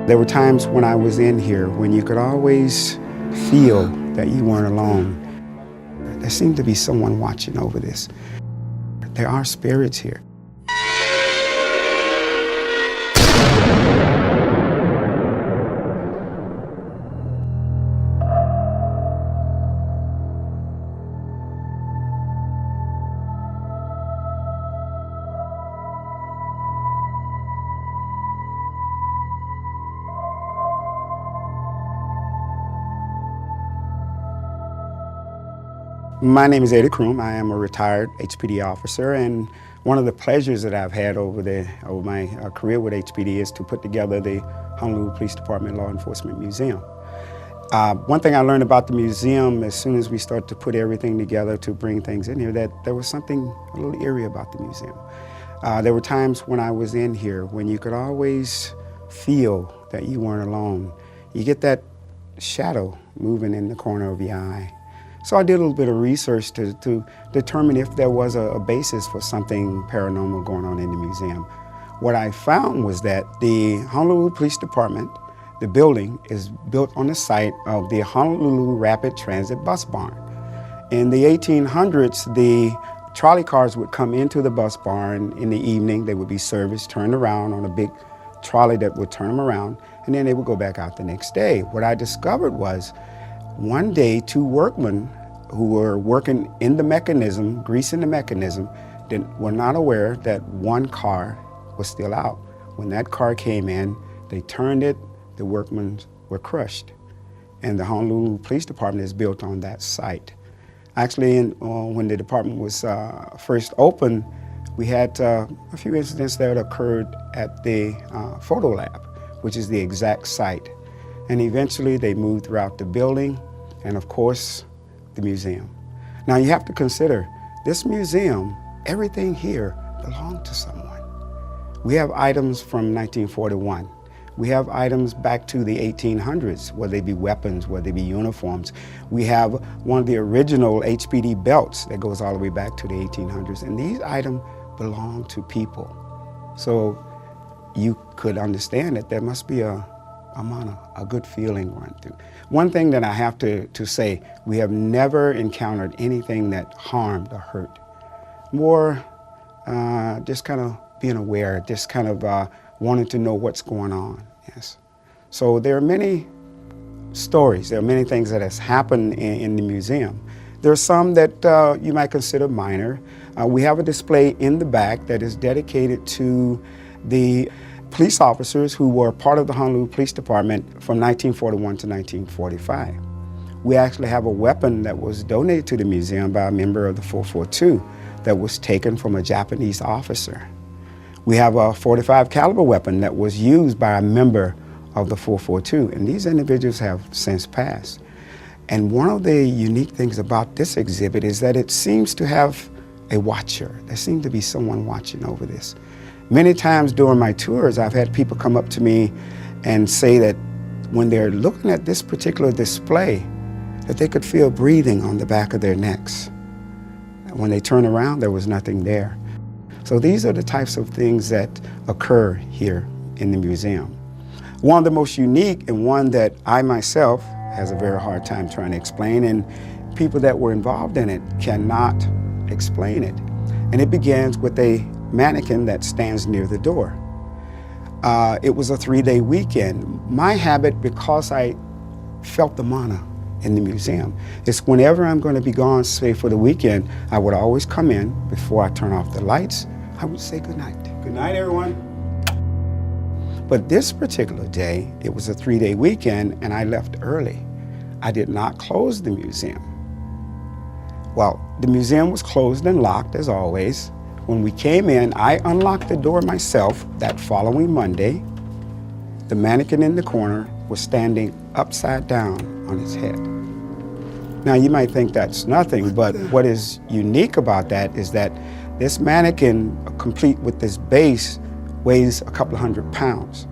There were times when I was in here when you could always feel that you weren't alone. There seemed to be someone watching over this. There are spirits here. My name is Eddie Kroom. I am a retired HPD officer, and one of the pleasures that I've had over my career with HPD is to put together the Honolulu Police Department Law Enforcement Museum. One thing I learned about the museum as soon as we started to put everything together to bring things in here, that there was something a little eerie about the museum. There were times when I was in here when you could always feel that you weren't alone. You get that shadow moving in the corner of your eye. So I did a little bit of research to determine if there was a basis for something paranormal going on in the museum. What I found was that the Honolulu Police Department, the building, is built on the site of the Honolulu Rapid Transit Bus Barn. In the 1800s, the trolley cars would come into the bus barn in the evening. They would be serviced, turned around on a big trolley that would turn them around, and then they would go back out the next day. What I discovered was one day, two workmen who were working in the mechanism, greasing the mechanism, were not aware that one car was still out. When that car came in, they turned it, the workmen were crushed. And the Honolulu Police Department is built on that site. Actually, when the department was first opened, we had a few incidents that occurred at the photo lab, which is the exact site. And eventually they moved throughout the building and, of course, the museum. Now you have to consider this museum, everything here belonged to someone. We have items from 1941. We have items back to the 1800s, whether they be weapons, whether they be uniforms. We have one of the original HPD belts that goes all the way back to the 1800s. And these items belong to people. So you could understand that there must be a good feeling running through. One thing that I have to say, we have never encountered anything that harmed or hurt. More just kind of being aware, just kind of wanting to know what's going on, yes. So there are many stories, there are many things that has happened in the museum. There are some that you might consider minor. We have a display in the back that is dedicated to the police officers who were part of the Honolulu Police Department from 1941 to 1945. We actually have a weapon that was donated to the museum by a member of the 442 that was taken from a Japanese officer. We have a .45 caliber weapon that was used by a member of the 442, and these individuals have since passed. And one of the unique things about this exhibit is that it seems to have a watcher. There seems to be someone watching over this. Many times during my tours, I've had people come up to me and say that when they're looking at this particular display, that they could feel breathing on the back of their necks. When they turn around, there was nothing there. So these are the types of things that occur here in the museum. One of the most unique, and one that I myself has a very hard time trying to explain, and people that were involved in it cannot explain it. And it begins with a mannequin that stands near the door. It was a 3-day weekend. My habit, because I felt the mana in the museum, is whenever I'm going to be gone, say for the weekend, I would always come in before I turn off the lights. I would say good night. Good night, everyone. But this particular day, it was a 3-day weekend, and I left early. I did not close the museum. Well, the museum was closed and locked as always. When we came in, I unlocked the door myself that following Monday. The mannequin in the corner was standing upside down on its head. Now you might think that's nothing, but what is unique about that is that this mannequin, complete with this base, weighs a couple of 100 pounds.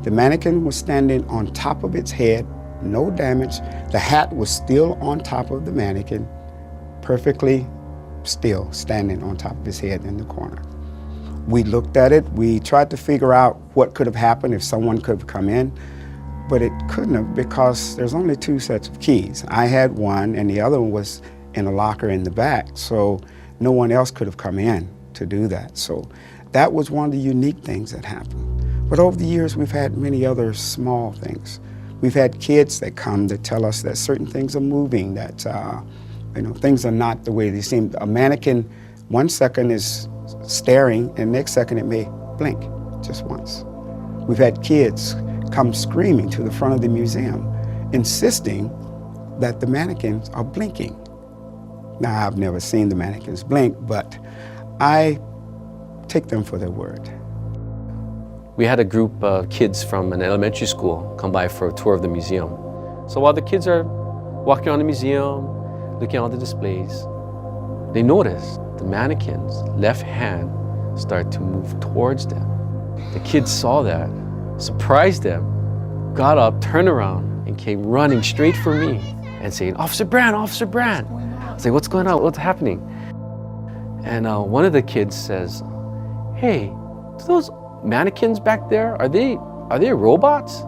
The mannequin was standing on top of its head, no damage. The hat was still on top of the mannequin, perfectly still standing on top of his head in the corner. We looked at it, we tried to figure out what could have happened if someone could have come in. but it couldn't have because there's only two sets of keys. I had one and the other one was in a locker in the back, so no one else could have come in to do that. So that was one of the unique things that happened. But over the years, we've had many other small things. We've had kids that come to tell us that certain things are moving, that things are not the way they seem. A mannequin, 1 second is staring, and the next second it may blink just once. We've had kids come screaming to the front of the museum, insisting that the mannequins are blinking. Now, I've never seen the mannequins blink, but I take them for their word. We had a group of kids from an elementary school come by for a tour of the museum. So while the kids are walking around the museum, looking at all the displays, they noticed the mannequin's left hand start to move towards them. The kids saw that, surprised them, got up, turned around, and came running straight for me and saying, "Officer Brand, Officer Brand." I was like, "What's going on? What's happening?" And one of the kids says, "Hey, those mannequins back there, are they robots?"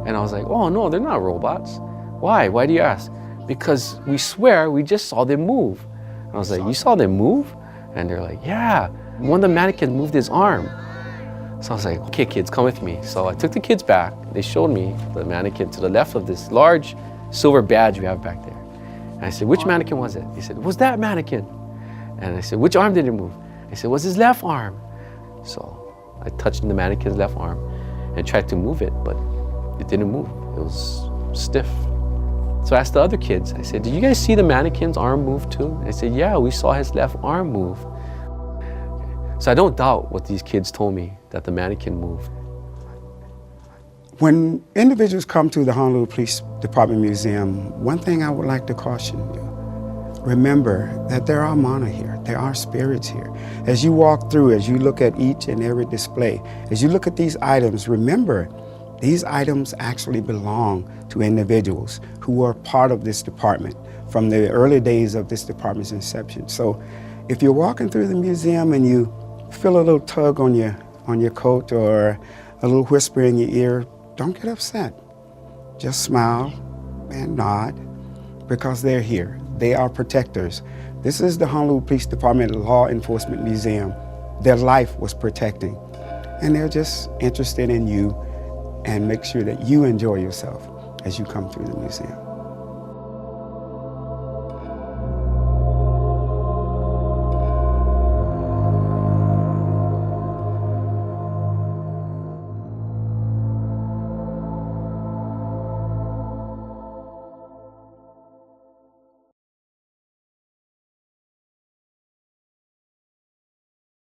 And I was like, "Oh no, they're not robots." "Why? Why do you ask?" "Because we swear we just saw them move." And I was like, "You saw them move?" And they're like, "Yeah, one of the mannequins moved his arm." So I was like, "Okay, kids, come with me." So I took the kids back. They showed me the mannequin to the left of this large silver badge we have back there. And I said, "Which mannequin was it?" He said, "It was that mannequin." And I said, "Which arm did it move?" He said, "It was his left arm." So I touched the mannequin's left arm and tried to move it, but it didn't move. It was stiff. So I asked the other kids, I said, "Did you guys see the mannequin's arm move too?" They said, "Yeah, we saw his left arm move." So I don't doubt what these kids told me, that the mannequin moved. When individuals come to the Honolulu Police Department Museum, one thing I would like to caution you, remember that there are mana here, there are spirits here. As you walk through, as you look at each and every display, as you look at these items, remember these items actually belong to individuals who are part of this department from the early days of this department's inception. So if you're walking through the museum and you feel a little tug on your coat or a little whisper in your ear, don't get upset. Just smile and nod because they're here. They are protectors. This is the Honolulu Police Department Law Enforcement Museum. Their life was protecting, and they're just interested in you and make sure that you enjoy yourself as you come through the museum.